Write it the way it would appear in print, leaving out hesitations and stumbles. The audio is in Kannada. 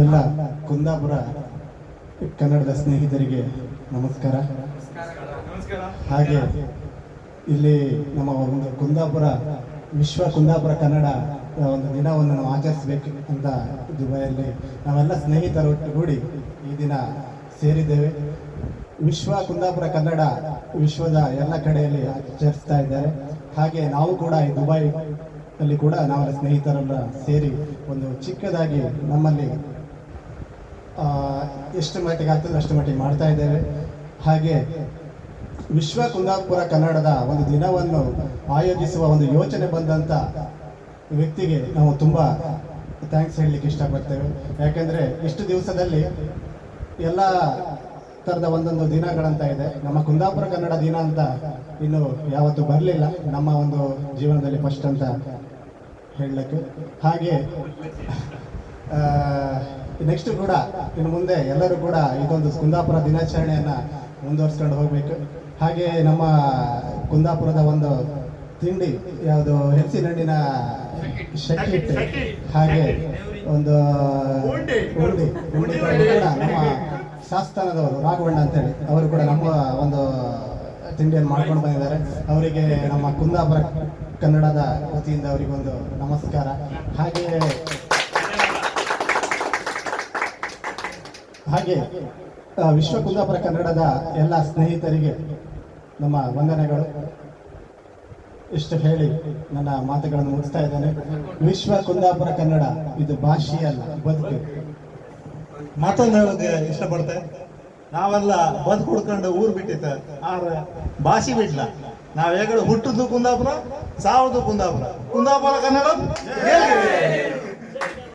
ಎಲ್ಲ ಕುಂದಾಪುರ ಕನ್ನಡದ ಸ್ನೇಹಿತರಿಗೆ ನಮಸ್ಕಾರ. ಹಾಗೆ ಇಲ್ಲಿ ನಮ್ಮ ಒಂದು ಕುಂದಾಪುರ ವಿಶ್ವ ಕುಂದಾಪುರ ಕನ್ನಡ ಒಂದು ದಿನವನ್ನು ನಾವು ಆಚರಿಸಬೇಕು ಅಂತ ದುಬೈಯಲ್ಲಿ ನಾವೆಲ್ಲ ಸ್ನೇಹಿತರು ಒಟ್ಟುಗೂಡಿ ಈ ದಿನ ಸೇರಿದ್ದೇವೆ. ವಿಶ್ವ ಕುಂದಾಪುರ ಕನ್ನಡ ವಿಶ್ವದ ಎಲ್ಲ ಕಡೆಯಲ್ಲಿ ಆಚರಿಸ್ತಾ ಇದ್ದಾರೆ. ಹಾಗೆ ನಾವು ಕೂಡ ಈ ದುಬೈ ಅಲ್ಲಿ ಕೂಡ ನಾವೆಲ್ಲ ಸ್ನೇಹಿತರೆಲ್ಲ ಸೇರಿ ಒಂದು ಚಿಕ್ಕದಾಗಿ ನಮ್ಮಲ್ಲಿ ಎಷ್ಟು ಮಟ್ಟಿಗೆ ಆಗ್ತದೆ ಅಷ್ಟು ಮಟ್ಟಿಗೆ ಮಾಡ್ತಾ ಇದ್ದೇವೆ. ಹಾಗೆ ವಿಶ್ವ ಕುಂದಾಪುರ ಕನ್ನಡದ ಒಂದು ದಿನವನ್ನು ಆಯೋಜಿಸುವ ಒಂದು ಯೋಚನೆ ಬಂದಂಥ ವ್ಯಕ್ತಿಗೆ ನಾವು ತುಂಬ ಥ್ಯಾಂಕ್ಸ್ ಹೇಳಲಿಕ್ಕೆ ಇಷ್ಟಪಡ್ತೇವೆ. ಯಾಕೆಂದರೆ ಇಷ್ಟು ದಿವಸದಲ್ಲಿ ಎಲ್ಲ ಥರದ ಒಂದೊಂದು ದಿನಗಳಂತ ಇದೆ. ನಮ್ಮ ಕುಂದಾಪುರ ಕನ್ನಡ ದಿನ ಅಂತ ಇನ್ನು ಯಾವತ್ತೂ ಬರಲಿಲ್ಲ ನಮ್ಮ ಒಂದು ಜೀವನದಲ್ಲಿ ಫಸ್ಟ್ ಅಂತ ಹೇಳಲಿಕ್ಕೆ. ಹಾಗೆ ನೆಕ್ಸ್ಟ್ ಕೂಡ ಇನ್ನು ಮುಂದೆ ಎಲ್ಲರೂ ಕೂಡ ಇದೊಂದು ಕುಂದಾಪುರ ದಿನಾಚರಣೆಯನ್ನು ಮುಂದುವರಿಸ್ಕೊಂಡು ಹೋಗಬೇಕು. ಹಾಗೆ ನಮ್ಮ ಕುಂದಾಪುರದ ಒಂದು ತಿಂಡಿ ಯಾವುದು ಹೆಲ್ಸಿನಣ್ಣಿನ ಶಕ್ಕಿಟ್, ಹಾಗೆ ಒಂದು ಉಂಡಿ ಕೂಡ ನಮ್ಮ ಶಾಸ್ತಾನದವರು ರಾಘವಣ್ಣ ಅಂತೇಳಿ ಅವರು ಕೂಡ ನಮ್ಮ ಒಂದು ತಿಂಡಿಯನ್ನು ಮಾಡ್ಕೊಂಡು ಬಂದಿದ್ದಾರೆ. ಅವರಿಗೆ ನಮ್ಮ ಕುಂದಾಪುರ ಕನ್ನಡದ ವತಿಯಿಂದ ಅವರಿಗೊಂದು ನಮಸ್ಕಾರ. ಹಾಗೆ ವಿಶ್ವ ಕುಂದಾಪುರ ಕನ್ನಡದ ಎಲ್ಲ ಸ್ನೇಹಿತರಿಗೆ ನಮ್ಮ ವಂದನೆಗಳು. ಇಷ್ಟು ಹೇಳಿ ನನ್ನ ಮಾತುಗಳನ್ನು ಮುಗಿಸ್ತಾ ಇದ್ದೇನೆ. ವಿಶ್ವ ಕುಂದಾಪುರ ಕನ್ನಡ ಇದು ಭಾಷೆಯಲ್ಲ, ಬದುಕು. ಮತ್ತೊಂದು ಹೇಳೋಕೆ ಇಷ್ಟಪಡ್ತೆ, ನಾವೆಲ್ಲ ಬದುಕು ಹುಡ್ಕೊಂಡು ಊರು ಬಿಟ್ಟಿತ್ತ ಆದ್ರೆ ಭಾಷೆ ಬಿಡ್ಲ. ನಾವ್ ಹೇಗೆ ಹುಟ್ಟುದು ಕುಂದಾಪುರ, ಸಾವುದು ಕುಂದಾಪುರ, ಕುಂದಾಪುರ ಕನ್ನಡ.